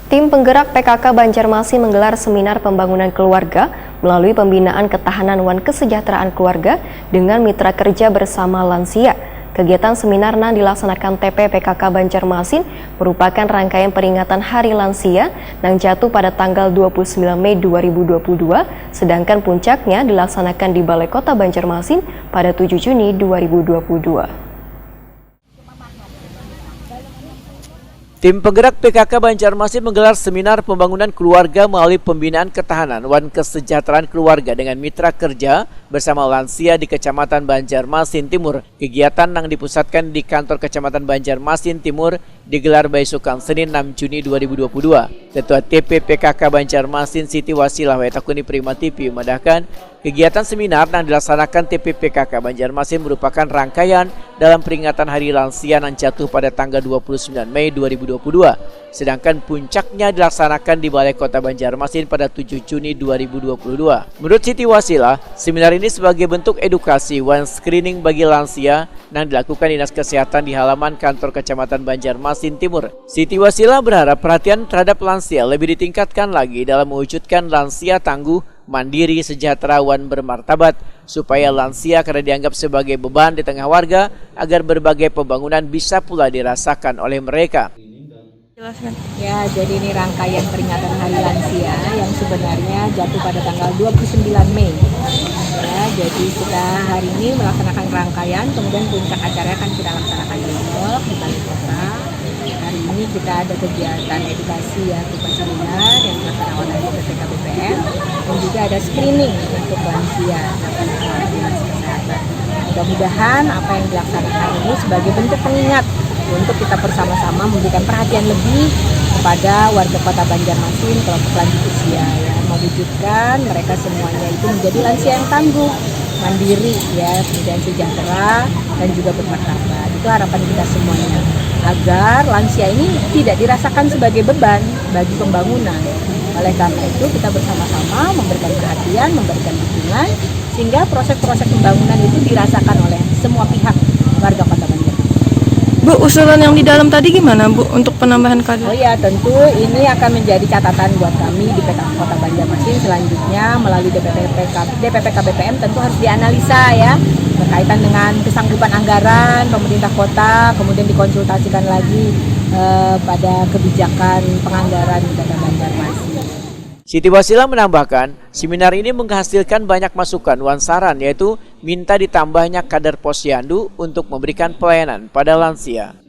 Tim penggerak PKK Banjarmasin menggelar seminar pembangunan keluarga melalui pembinaan ketahanan wan kesejahteraan keluarga dengan mitra kerja bersama lansia. Kegiatan seminar yang dilaksanakan TP PKK Banjarmasin merupakan rangkaian peringatan Hari Lansia yang jatuh pada tanggal 29 Mei 2022, sedangkan puncaknya dilaksanakan di Balai Kota Banjarmasin pada 7 Juni 2022. Tim penggerak PKK Banjarmasin menggelar seminar pembangunan keluarga melalui pembinaan ketahanan wan kesejahteraan keluarga dengan mitra kerja bersama lansia di Kecamatan Banjarmasin Timur. Kegiatan yang dipusatkan di kantor Kecamatan Banjarmasin Timur digelar besokan Senin 6 Juni 2022. Ketua TP PKK Banjarmasin Siti Wasilah Wetakuni Prima TV memandahkan kegiatan seminar yang dilaksanakan TP PKK Banjarmasin merupakan rangkaian dalam peringatan Hari Lansia yang jatuh pada tanggal 29 Mei 2022. Sedangkan puncaknya dilaksanakan di Balai Kota Banjarmasin pada 7 Juni 2022. Menurut Siti Wasilah, seminar ini sebagai bentuk edukasi wan screening bagi lansia yang dilakukan Dinas Kesehatan di halaman kantor Kecamatan Banjarmasin Timur. Siti Wasilah berharap perhatian terhadap lansia lebih ditingkatkan lagi dalam mewujudkan lansia tangguh, mandiri, sejahtera, wan bermartabat, supaya lansia karena dianggap sebagai beban di tengah warga agar berbagai pembangunan bisa pula dirasakan oleh mereka. Ya, jadi ini rangkaian peringatan Hari Lansia yang sebenarnya jatuh pada tanggal 29 Mei. Ya, jadi kita hari ini melaksanakan rangkaian, kemudian puncak acara akan kita laksanakan di Lombok, di Balai Kota. Hari ini kita ada kegiatan edukasi ya, berupa seminar yang dilaksanakan oleh BPPK BPM, dan juga ada screening untuk lansia dalam dinas kesehatan. Mudah-mudahan apa yang dilaksanakan ini sebagai bentuk pengingat untuk kita bersama-sama memberikan perhatian lebih kepada warga Kota Banjarmasin kelompok lanjut usia, ya, mewujudkan mereka semuanya itu menjadi lansia yang tangguh, mandiri, ya, kemudian sejahtera dan juga bermartabat. Itu harapan kita semuanya, agar lansia ini tidak dirasakan sebagai beban bagi pembangunan. Oleh karena itu kita bersama-sama memberikan perhatian, memberikan dukungan sehingga proses-proses pembangunan itu dirasakan oleh semua pihak warga Kota Banjarmasin. Bu, usulan yang di dalam tadi gimana, Bu, untuk penambahan kader? Oh ya, tentu ini akan menjadi catatan buat kami di PKK Kota Banjarmasin. Selanjutnya melalui DPPK BPM tentu harus dianalisa ya, berkaitan dengan kesanggupan anggaran pemerintah kota, kemudian dikonsultasikan lagi pada kebijakan penganggaran di Kota Banjarmasin. Siti Wasilah menambahkan, seminar ini menghasilkan banyak masukan wan saran, yaitu minta ditambahnya kader posyandu untuk memberikan pelayanan pada lansia.